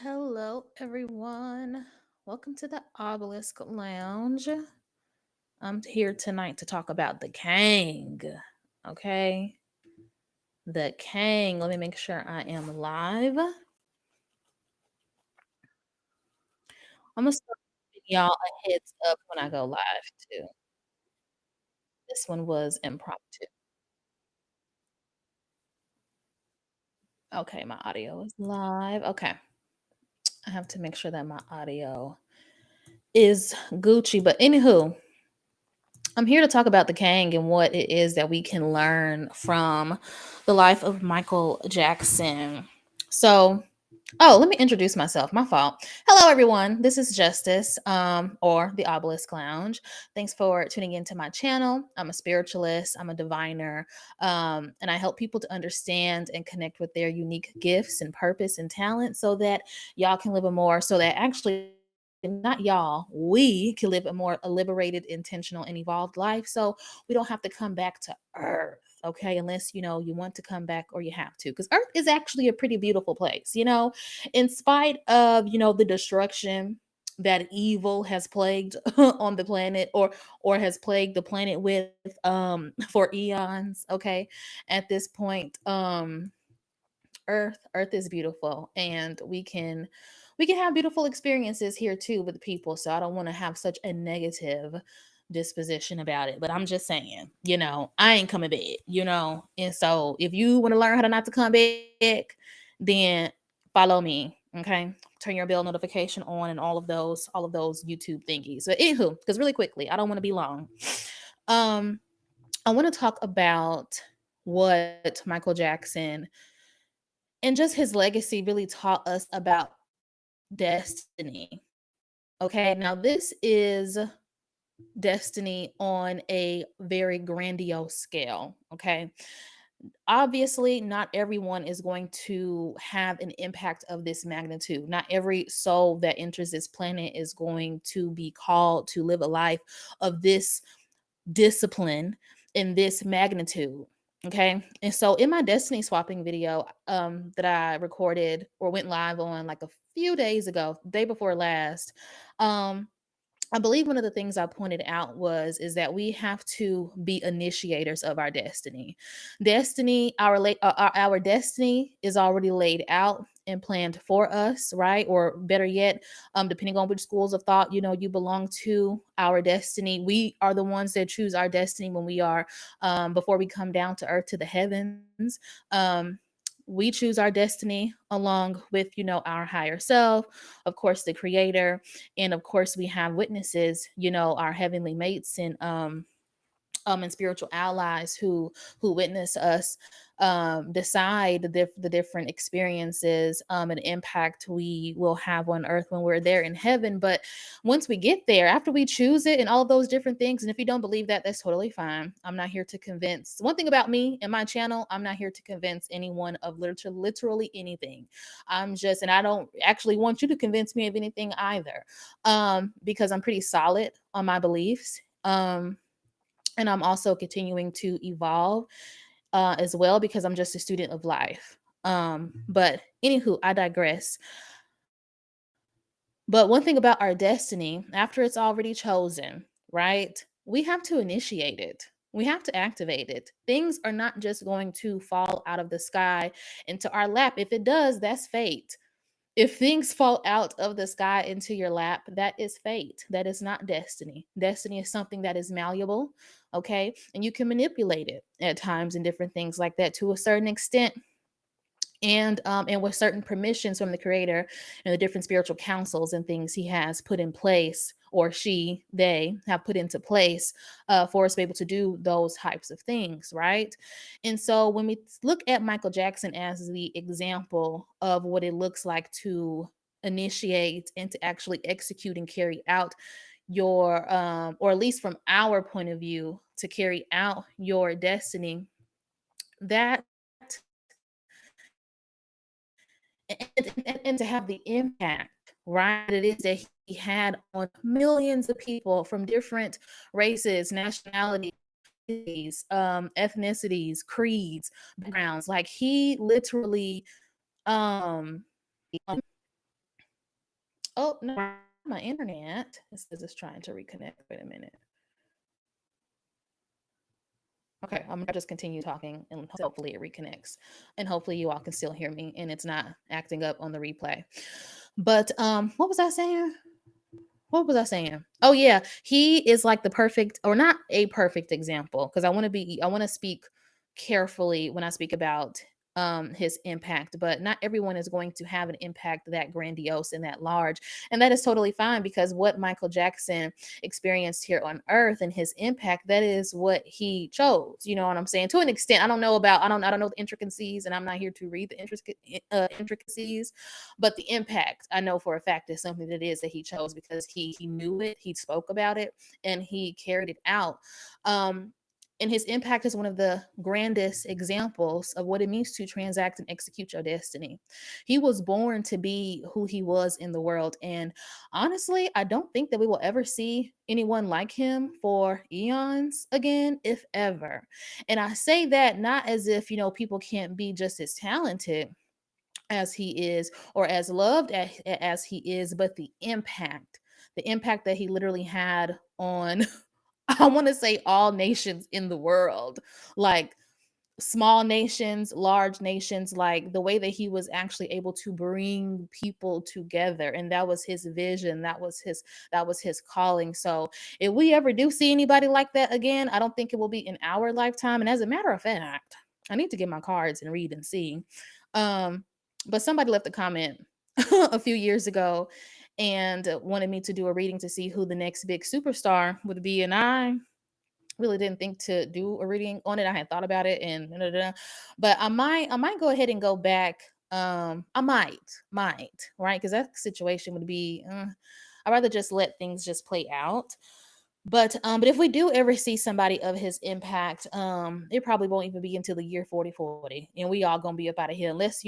Hello, everyone. Welcome to the Obelisk Lounge. I'm here tonight to talk about the Kang. Okay, the Kang. Let me make sure I am live. I'm gonna start giving y'all a heads up when I go live too. This one was impromptu. Okay, my audio is live. Okay, I have to make sure that my audio is Gucci. But anywho, I'm here to talk about the Kang and what it is that we can learn from the life of Michael Jackson. So, let me introduce myself. My fault. Hello, everyone. This is Justice, or the Obelisk Lounge. Thanks for tuning into my channel. I'm a spiritualist. I'm a diviner, and I help people to understand and connect with their unique gifts and purpose and talent, so that y'all can live a more. So that actually not y'all, we can live a liberated, intentional, and evolved life. So we don't have to come back to Earth, okay? Unless you want to come back or you have to, because Earth is actually a pretty beautiful place, in spite of the destruction that evil has plagued on the planet, or has plagued the planet with for eons. Okay, at this point, Earth is beautiful, and we can have beautiful experiences here too with people. So I don't want to have such a negative disposition about it, but I'm just saying, I ain't coming back. And so if you want to learn how to not to come back, then follow me. Okay, turn your bell notification on and all of those YouTube thingies. But anywho, because really quickly, I don't want to be long. um I want to talk about what Michael Jackson and just his legacy really taught us about destiny. Okay, now this is destiny on a very grandiose scale. Okay, obviously, not everyone is going to have an impact of this magnitude. Not every soul that enters this planet is going to be called to live a life of this discipline in this magnitude. Okay. And so in my destiny swapping video that I recorded or went live on like a few days ago, day before last, um I believe one of the things I pointed out is that we have to be initiators of our destiny. Our destiny is already laid out and planned for us, right? Or better yet, depending on which schools of thought you belong to, our destiny. We are the ones that choose our destiny when we are before we come down to earth to the heavens. We choose our destiny along with our higher self, of course, the creator, and of course we have witnesses, our heavenly mates and spiritual allies who witness us decide the different experiences and impact we will have on earth when we're there in heaven. But once we get there, after we choose it and all of those different things, and if you don't believe that, that's totally fine. I'm not here to convince. One thing about me and my channel, I'm not here to convince anyone of literally anything. And I don't actually want you to convince me of anything either, because I'm pretty solid on my beliefs. And I'm also continuing to evolve as well, because I'm just a student of life. But anywho, I digress. But one thing about our destiny, after it's already chosen, right? We have to initiate it. We have to activate it. Things are not just going to fall out of the sky into our lap. If it does, that's fate. If things fall out of the sky into your lap, that is fate. That is not destiny. Destiny is something that is malleable, okay? And you can manipulate it at times and different things like that to a certain extent, and with certain permissions from the creator and the different spiritual councils and things he has put in place, or they have put into place for us to be able to do those types of things, right? And so when we look at Michael Jackson as the example of what it looks like to initiate and to actually execute and carry out your or at least from our point of view, to carry out your destiny, that and to have the impact, right, it is that he had on millions of people from different races, nationalities, ethnicities, creeds, backgrounds. Like he literally um Oh, no, my internet. It says it's trying to reconnect. Wait a minute. Okay, I'm gonna just continue talking and hopefully it reconnects. And hopefully you all can still hear me and it's not acting up on the replay. But what was I saying? What was I saying? Oh yeah, he is like the perfect or not a perfect example because I want to speak carefully when I speak about his impact, but not everyone is going to have an impact that grandiose and that large. And that is totally fine because what Michael Jackson experienced here on earth and his impact, that is what he chose. You know what I'm saying? To an extent, I don't know the intricacies and I'm not here to read the intricacies, but the impact I know for a fact is something that is that he chose because he knew it, he spoke about it, and he carried it out. Um, and his impact is one of the grandest examples of what it means to transact and execute your destiny. He was born to be who he was in the world. And honestly, I don't think that we will ever see anyone like him for eons again, if ever. And I say that not as if, people can't be just as talented as he is or as loved as he is, but the impact that he literally had on, I want to say all nations in the world, like small nations, large nations, like the way that he was actually able to bring people together. And that was his vision. That was his calling. So if we ever do see anybody like that again, I don't think it will be in our lifetime. And as a matter of fact, I need to get my cards and read and see. Um, but somebody left a comment a few years ago and wanted me to do a reading to see who the next big superstar would be. And I really didn't think to do a reading on it. I had thought about it and da, da, da. But I might go ahead and go back. I might, right? Because that situation would be I'd rather just let things just play out. But if we do ever see somebody of his impact, it probably won't even be until the year 4040. And we all gonna be up out of here unless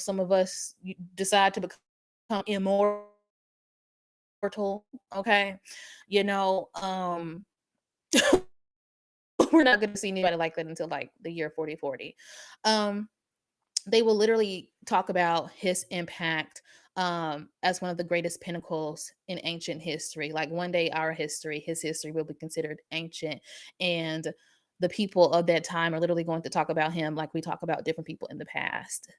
some of us decide to become immortal. Okay. You know, we're not going to see anybody like that until like the year 4040. Um, they will literally talk about his impact as one of the greatest pinnacles in ancient history. Like one day, his history will be considered ancient. And the people of that time are literally going to talk about him like we talk about different people in the past.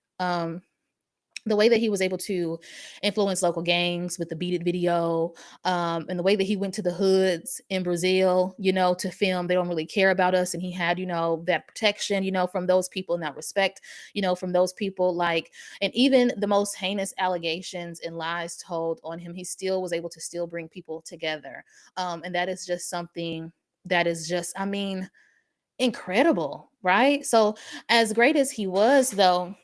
The way that he was able to influence local gangs with the Beat It video, and the way that he went to the hoods in Brazil, to film, they don't really care about us. And he had, that protection, from those people and that respect, from those people. Like, and even the most heinous allegations and lies told on him, he still was able to still bring people together. And that is just something that is just, I mean, incredible, right? So, as great as he was, though,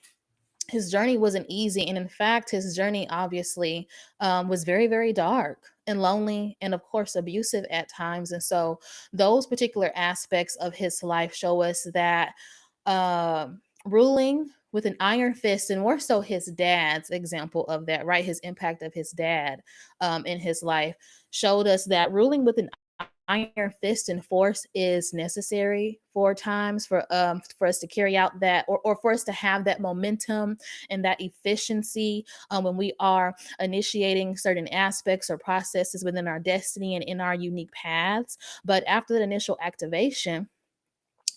his journey wasn't easy. And in fact, his journey obviously was very, very dark and lonely and, of course, abusive at times. And so, those particular aspects of his life show us that ruling with an iron fist, and more so his dad's example of that, right? His impact of his dad in his life showed us that ruling with an iron fist and force is necessary for times for us to carry out that, or for us to have that momentum and that efficiency when we are initiating certain aspects or processes within our destiny and in our unique paths. But after that initial activation,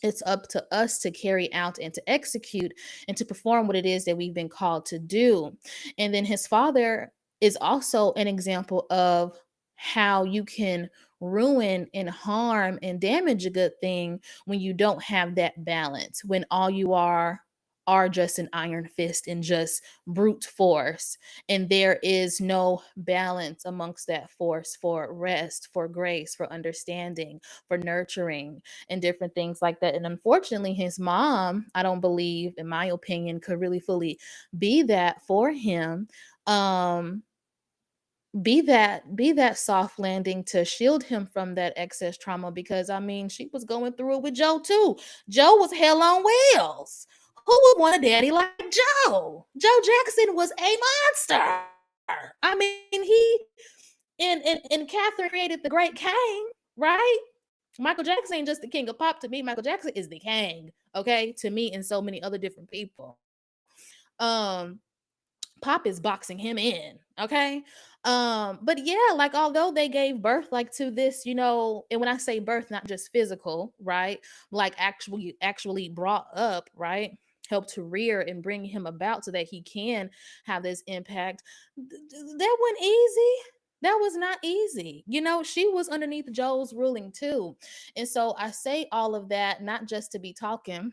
it's up to us to carry out and to execute and to perform what it is that we've been called to do. And then his father is also an example of how you can ruin and harm and damage a good thing when you don't have that balance, when all you are just an iron fist and just brute force, and there is no balance amongst that force for rest, for grace, for understanding, for nurturing, and different things like that. And unfortunately, his mom, I don't believe, in my opinion, could really fully be that for him. Um, be that soft landing to shield him from that excess trauma, because I mean she was going through it with Joe too. Joe was hell on wheels. Who would want a daddy like Joe Jackson was a monster. I mean, he and Catherine created the great Kang, right? Michael Jackson ain't just the king of pop to me. Michael Jackson is the king, okay, to me and so many other different people. Um, Pop is boxing him in. Okay. But yeah, like although they gave birth like to this, and when I say birth, not just physical, right? Like actually brought up, right? Helped to rear and bring him about so that he can have this impact. That wasn't easy. That was not easy. She was underneath Joe's ruling too. And so I say all of that not just to be talking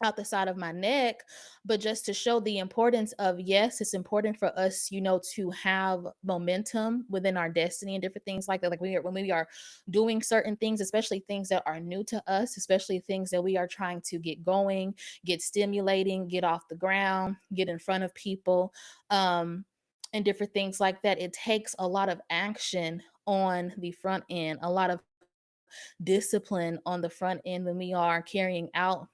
out the side of my neck, but just to show the importance of, yes, it's important for us, to have momentum within our destiny and different things like that. Like when we are doing certain things, especially things that are new to us, especially things that we are trying to get going, get stimulating, get off the ground, get in front of people, and different things like that. It takes a lot of action on the front end, a lot of discipline on the front end when we are carrying out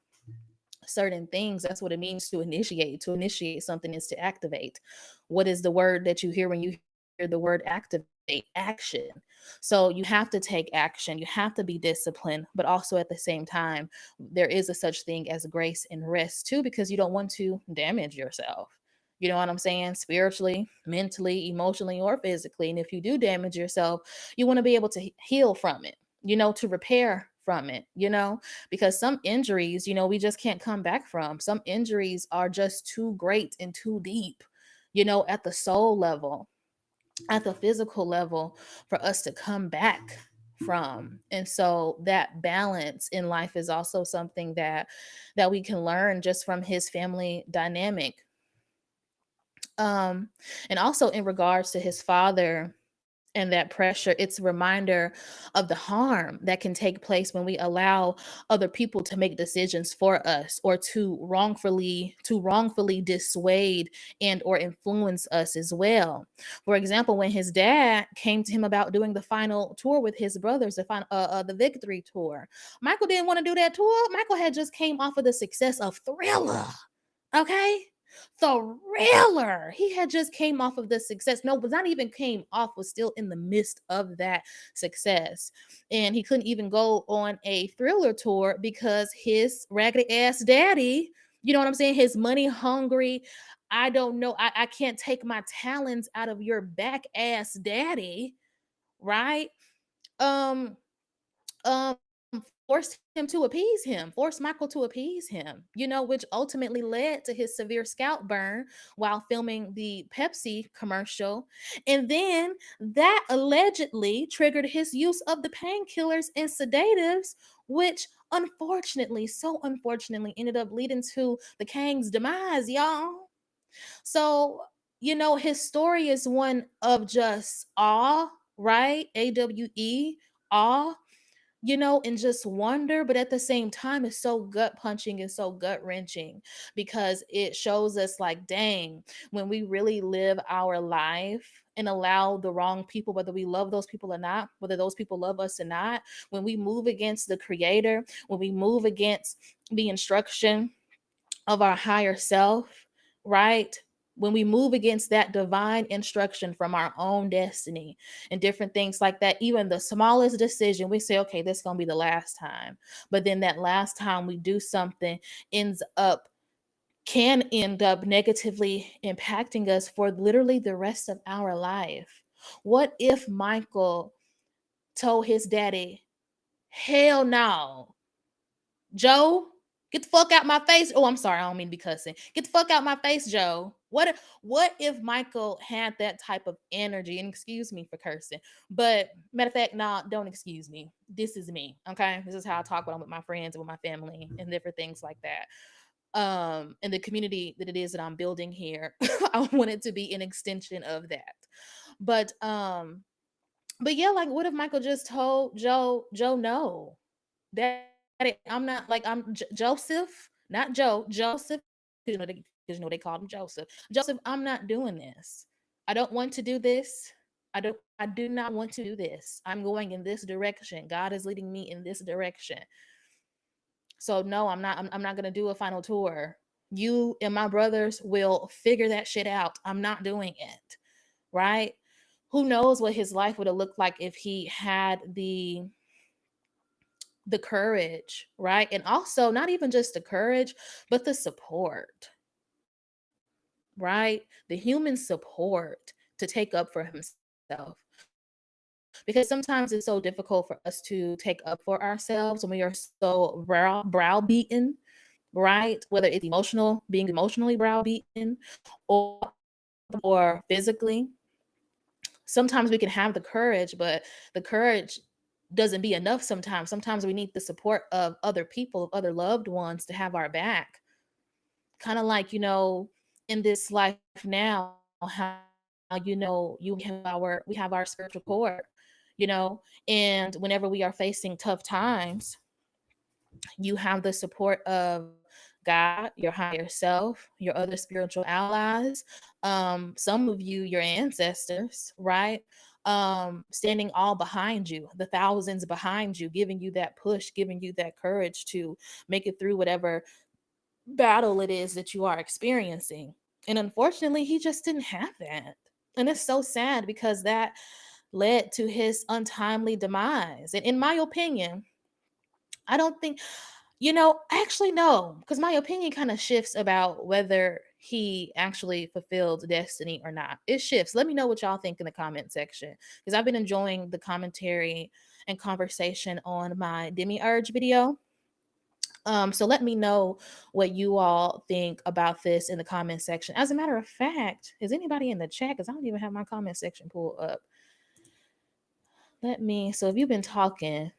certain things. That's what it means to initiate. To initiate something is to activate. What is the word that you hear when you hear the word activate? Action. So you have to take action. You have to be disciplined, but also at the same time, there is a such thing as grace and rest too, because you don't want to damage yourself. You know what I'm saying? Spiritually, mentally, emotionally, or physically. And if you do damage yourself, you want to be able to heal from it, to repair from it, because some injuries, we just can't come back from. Some injuries are just too great and too deep, at the soul level, at the physical level, for us to come back from. And so that balance in life is also something that we can learn just from his family dynamic. Um and also in regards to his father and that pressure, it's a reminder of the harm that can take place when we allow other people to make decisions for us, or to wrongfully dissuade and or influence us as well. For example, when his dad came to him about doing the final tour with his brothers, the victory tour, Michael didn't want to do that tour. Michael had just came off of the success of Thriller. Okay. Thriller. He had just came off of the success. No, was not even came off, was still in the midst of that success. And he couldn't even go on a Thriller tour because his raggedy ass daddy, you know what I'm saying? His money hungry. I don't know. I can't take my talons out of your back ass daddy, right? Um, um forced him to appease him, forced Michael to appease him, which ultimately led to his severe scalp burn while filming the Pepsi commercial. And then that allegedly triggered his use of the painkillers and sedatives, which unfortunately, so unfortunately, ended up leading to the Kang's demise, y'all. So, his story is one of just awe, right? AWE, awe, and just wonder. But at the same time, it's so gut punching and so gut wrenching, because it shows us, like, dang, when we really live our life and allow the wrong people, whether we love those people or not, whether those people love us or not, when we move against the creator, when we move against the instruction of our higher self, right? When we move against that divine instruction from our own destiny and different things like that, even the smallest decision, we say, okay, this is going to be the last time. But then that last time we do something ends up, can end up negatively impacting us for literally the rest of our life. What if Michael told his daddy, hell no, Joe, get the fuck out my face. Oh, I'm sorry. I don't mean to be cussing. Get the fuck out my face, Joe. What if Michael had that type of energy? And excuse me for cursing. But matter of fact, nah, don't excuse me. This is me. Okay. This is how I talk when I'm with my friends and with my family and different things like that. And the community that it is that I'm building here. I want it to be an extension of that. But but yeah, like what if Michael just told Joe no? Daddy, I'm not like Joseph, not Joe, Joseph, because they called him Joseph. Joseph, I'm not doing this. I don't want to do this. I do not want to do this. I'm going in this direction. God is leading me in this direction. So no, I'm not gonna do a final tour. You and my brothers will figure that shit out. I'm not doing it. Right? Who knows what his life would have looked like if he had the courage, right? And also not even just the courage, but the support. right? The human support to take up for himself. Because sometimes it's so difficult for us to take up for ourselves when we are so browbeaten, right? Whether it's being emotionally browbeaten, or physically. Sometimes we can have the courage, but the courage doesn't be enough sometimes. Sometimes we need the support of other people, of other loved ones to have our back. Kind of like, in this life now, how we have our spiritual cord, you know, and whenever we are facing tough times, you have the support of God, your higher self, your other spiritual allies, some of you, your ancestors, right? Standing all behind you, the thousands behind you, giving you that push, giving you that courage to make it through whatever battle it is that you are experiencing. And unfortunately, he just didn't have that. And it's so sad because that led to his untimely demise. And in my opinion, I don't think, actually, no, because my opinion kind of shifts about whether he actually fulfilled destiny or not. It shifts. Let me know what y'all think in the comment section, because I've been enjoying the commentary and conversation on my demiurge video. So let me know what you all think about this in the comment section. As a matter of fact, is anybody in the chat? Because I don't even have my comment section pulled up. So if you've been talking,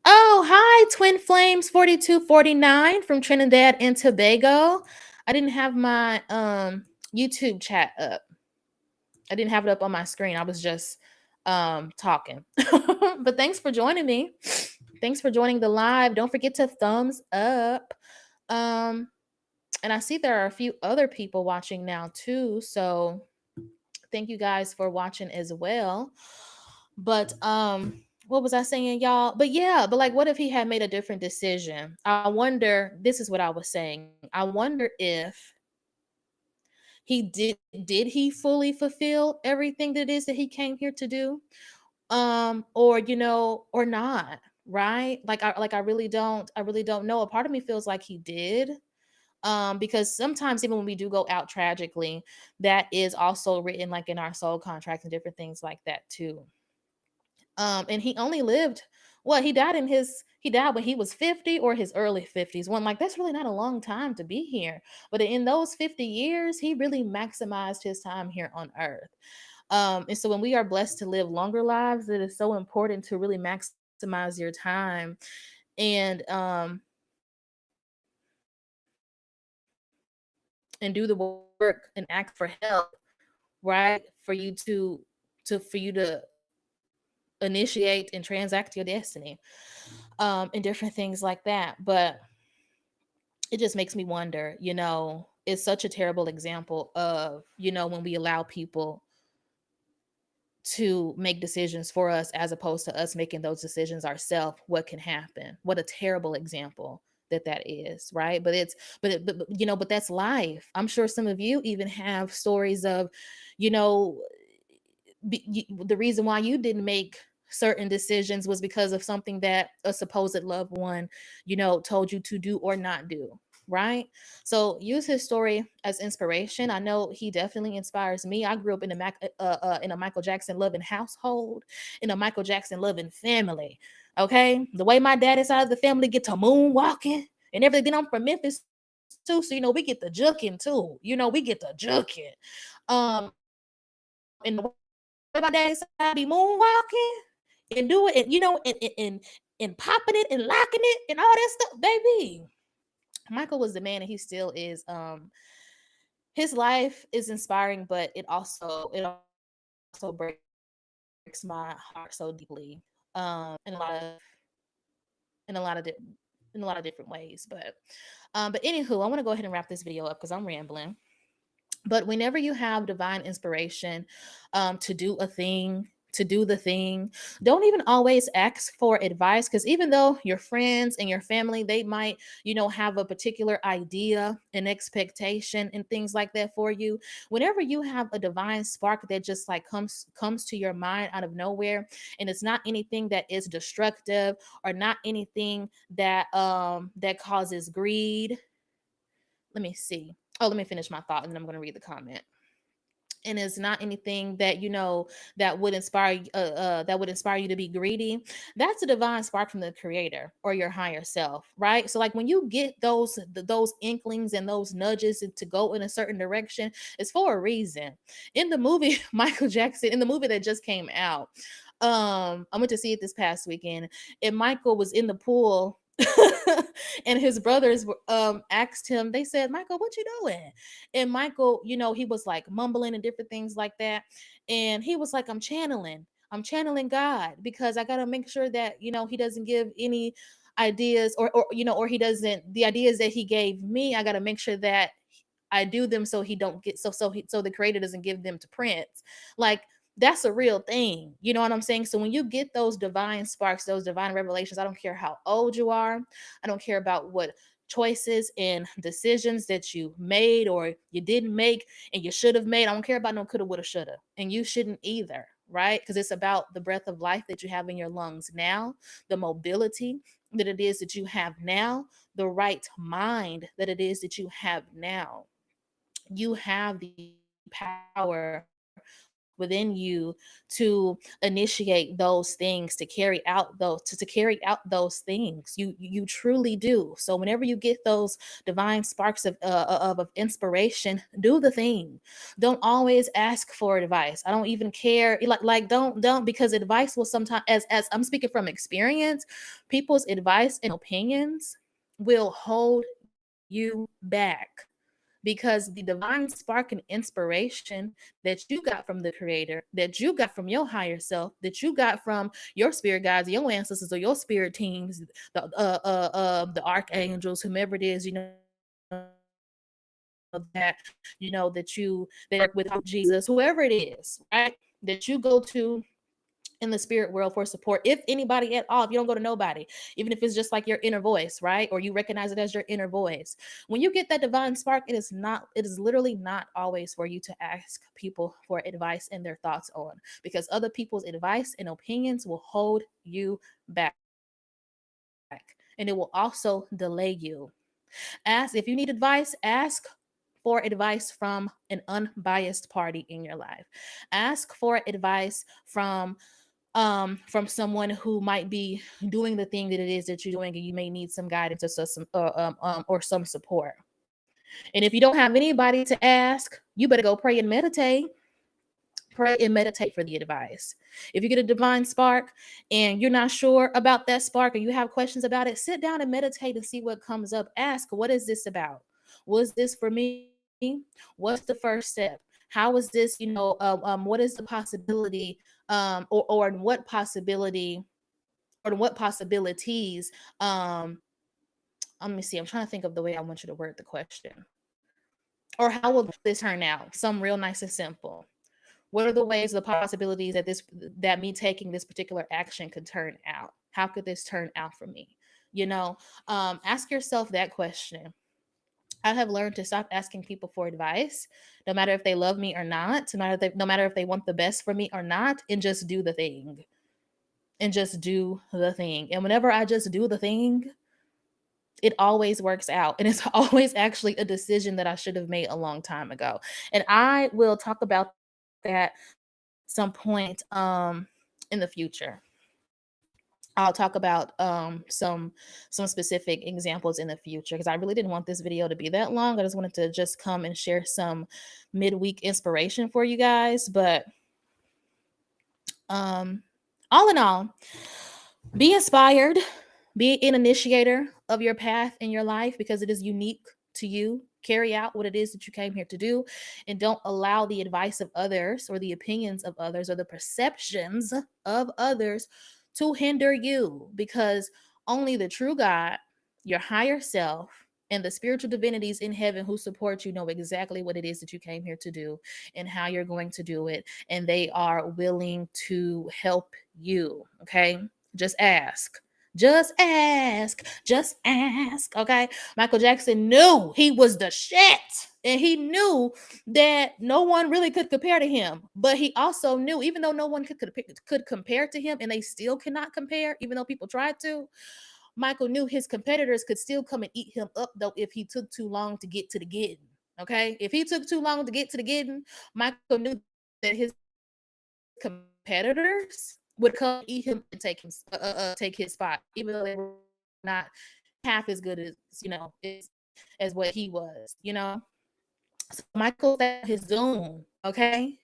oh, hi, Twin Flames 4249 from Trinidad and Tobago. I didn't have my YouTube chat up. I didn't have it up on my screen. I was just talking. But thanks for joining me. Thanks for joining the live. Don't forget to thumbs up. Um and I see there are a few other people watching now too. So thank you guys for watching as well. But what was I saying, y'all? But yeah, but like what if he had made a different decision? I wonder, this is what I was saying. I wonder if he did he fully fulfill everything that it is that he came here to do? Or or not, right? I really don't know. A part of me feels like he did, because sometimes even when we do go out tragically, that is also written like in our soul contracts and different things like that too. And he only lived, he died when he was 50 or his early 50s. One, like, that's really not a long time to be here, but in those 50 years he really maximized his time here on earth. And so when we are blessed to live longer lives, it is so important to really maximize your time and do the work and ask for help, right? For you to initiate and transact your destiny, and different things like that. But it just makes me wonder, it's such a terrible example of, when we allow people to make decisions for us as opposed to us making those decisions ourselves, what can happen. What a terrible example that is, right? But that's life. I'm sure some of you even have stories of, you know the reason why you didn't make certain decisions was because of something that a supposed loved one, told you to do or not do, right? So use his story as inspiration. I know he definitely inspires me. I grew up in a Michael Jackson loving household, in a Michael Jackson loving family. Okay, the way my daddy side of the family get to moonwalking and everything. Then I'm from Memphis too, so we get the juking too. We get the juking. And the way my daddy side be moonwalking and do it, and popping it and locking it and all that stuff, baby. Michael was the man, and he still is. His life is inspiring, but it also breaks my heart so deeply, in a lot of in a lot of di- in a lot of different ways. But anywho, I want to go ahead and wrap this video up because I'm rambling. But whenever you have divine inspiration, to do the thing, don't even always ask for advice, because even though your friends and your family, they might, have a particular idea and expectation and things like that for you. Whenever you have a divine spark that just like comes to your mind out of nowhere, and it's not anything that is destructive or not anything that causes greed, let me see. Oh, let me finish my thought and then I'm going to read the comment. And it's not anything that that would inspire you to be greedy. That's a divine spark from the creator or your higher self, right? So like when you get those inklings and those nudges to go in a certain direction, it's for a reason. In the movie Michael Jackson, in the movie that just came out, I went to see it this past weekend, and Michael was in the pool and his brothers asked him, they said, Michael, what you doing? And Michael, he was like mumbling and different things like that. And he was like, I'm channeling God, because I got to make sure that, he doesn't give any ideas, or he doesn't, the ideas that he gave me, I got to make sure that I do them so he don't get so the creator doesn't give them to Prince. Like, that's a real thing. You know what I'm saying? So when you get those divine sparks, those divine revelations, I don't care how old you are. I don't care about what choices and decisions that you made or you didn't make and you should have made. I don't care about no coulda, woulda, shoulda. And you shouldn't either, right? Because it's about the breath of life that you have in your lungs now, the mobility that it is that you have now, the right mind that it is that you have now. You have the power within you to initiate those things, to carry out those things. You truly do. So whenever you get those divine sparks of inspiration, do the thing. Don't always ask for advice. I don't even care. Like don't, because advice will sometimes, as I'm speaking from experience, people's advice and opinions will hold you back, because the divine spark and inspiration that you got from the creator, that you got from your higher self, that you got from your spirit guides, your ancestors, or your spirit teams, the archangels, whomever it is, that that work with Jesus, whoever it is, right? That you go to in the spirit world for support, if anybody at all. If you don't go to nobody, even if it's just like your inner voice, right? Or you recognize it as your inner voice. When you get that divine spark, it is literally not always for you to ask people for advice and their thoughts on, because other people's advice and opinions will hold you back, and it will also delay you. Ask, if you need advice, ask for advice from an unbiased party in your life. Ask for advice from someone who might be doing the thing that it is that you're doing, and you may need some guidance or some support. And if you don't have anybody to ask, you better go pray and meditate. Pray and meditate for the advice. If you get a divine spark and you're not sure about that spark, or you have questions about it, sit down and meditate and see what comes up. Ask, what is this about? Was this for me? What's the first step? How is this, what is the possibility, or what possibility, or what possibilities, let me see, I'm trying to think of the way I want you to word the question. Or how will this turn out? Some real nice and simple. What are the ways, the possibilities that me taking this particular action could turn out? How could this turn out for me? Ask yourself that question. I have learned to stop asking people for advice, no matter if they love me or not, no matter if they want the best for me or not, and just do the thing. And just do the thing. And whenever I just do the thing, it always works out. And it's always actually a decision that I should have made a long time ago. And I will talk about that some point in the future. I'll talk about some specific examples in the future, because I really didn't want this video to be that long. I just wanted to just come and share some midweek inspiration for you guys. But all in all, be inspired, be an initiator of your path in your life, because it is unique to you. Carry out what it is that you came here to do, and don't allow the advice of others, or the opinions of others, or the perceptions of others to hinder you, because only the true God, your higher self, and the spiritual divinities in heaven who support you know exactly what it is that you came here to do and how you're going to do it. And they are willing to help you. Okay. Just ask. Just ask. Just ask. Okay. Michael Jackson knew he was the shit. And he knew that no one really could compare to him. But he also knew, even though no one could compare to him, and they still cannot compare, even though people tried to, Michael knew his competitors could still come and eat him up, though, if he took too long to get to the getting. Okay. If he took too long to get to the getting, Michael knew that his competitors would come eat him and take his spot, even though they were not half as good as as what he was. So Michael's at his Zoom, okay?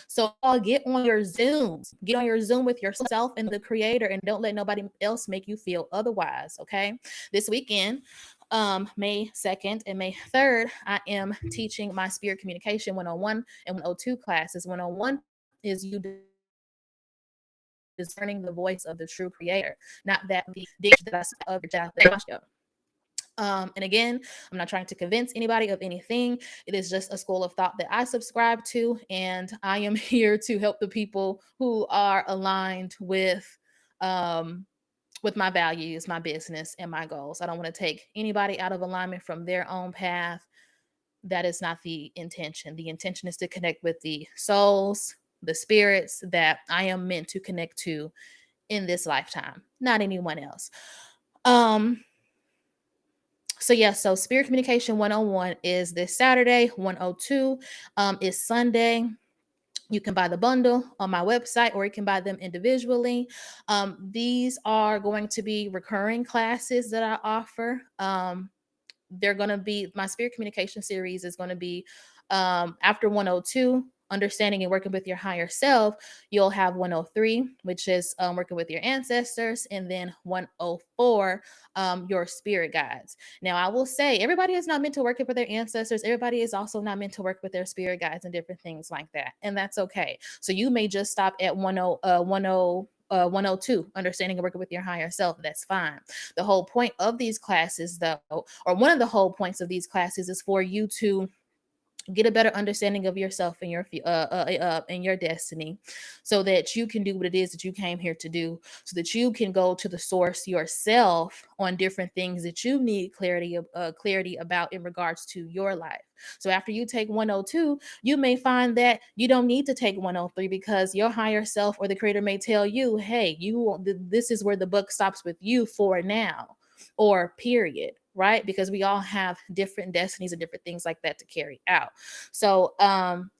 So I'll get on your Zooms, get on your Zoom with yourself and the creator, and don't let nobody else make you feel otherwise, okay? This weekend, May 2nd and May 3rd, I am teaching my spirit communication 101 and 102 classes. 101 is you discerning the voice of the true creator, not that the diction that I speak of your. And again, I'm not trying to convince anybody of anything. It is just a school of thought that I subscribe to, and I am here to help the people who are aligned with my values, my business, and my goals. I don't want to take anybody out of alignment from their own path. That is not the intention. The intention is to connect with the souls, the spirits that I am meant to connect to in this lifetime, not anyone else. So spirit communication 101 is this Saturday. 102 is Sunday. You can buy the bundle on my website, or you can buy them individually. These are going to be recurring classes that I offer. They're going to be, my spirit communication series is going to be after 102, understanding and working with your higher self. You'll have 103, which is working with your ancestors, and then 104, your spirit guides. Now, I will say everybody is not meant to work with their ancestors. Everybody is also not meant to work with their spirit guides and different things like that, and that's okay. So you may just stop at 102, understanding and working with your higher self. That's fine. The whole point of these classes, though, or one of the whole points of these classes, is for you to get a better understanding of yourself and your destiny, so that you can do what it is that you came here to do, so that you can go to the source yourself on different things that you need clarity about in regards to your life. So after you take 102, you may find that you don't need to take 103, because your higher self or the creator may tell you, hey, this is where the buck stops with you for now, or period, right? Because we all have different destinies and different things like that to carry out. So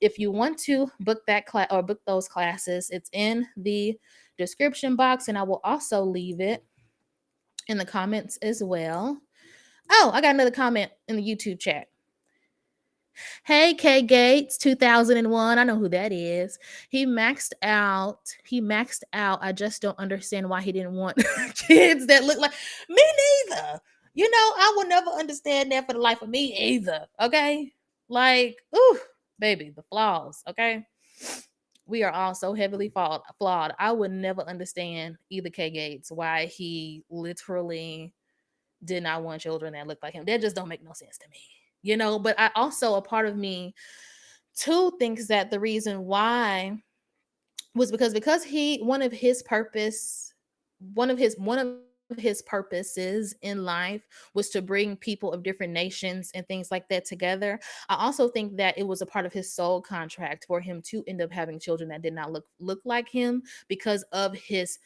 if you want to book that class or book those classes, it's in the description box, and I will also leave it in the comments as well. Oh, I got another comment in the YouTube chat. Hey, K Gates 2001. I know who that is. He maxed out. I just don't understand why he didn't want kids that look like me neither. I will never understand that for the life of me either. Okay. Like, ooh, baby, the flaws. Okay. We are all so heavily flawed. I would never understand either K Gates why he literally did not want children that looked like him. That just don't make no sense to me. But I also, a part of me too thinks that the reason why was because he one of his purposes in life was to bring people of different nations and things like that together. I also think that it was a part of his soul contract for him to end up having children that did not look like him, because of his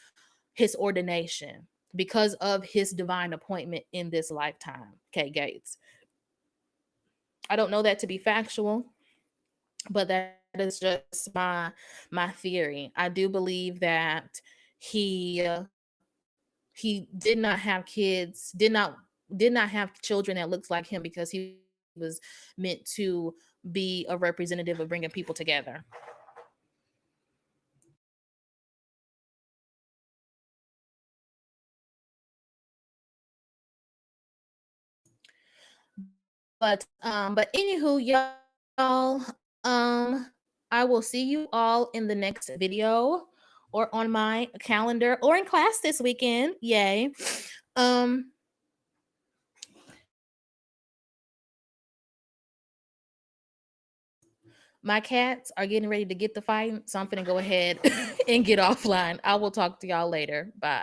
ordination, because of his divine appointment in this lifetime. K Gates. I don't know that to be factual, but that is just my theory. I do believe that he he did not have kids, did not have children that looks like him, because he was meant to be a representative of bringing people together. But anywho, y'all, um, I will see you all in the next video, or on my calendar, or in class this weekend. Yay. Um, my cats are getting ready to get the fight, so I'm gonna go ahead and get offline. I will talk to y'all later. Bye.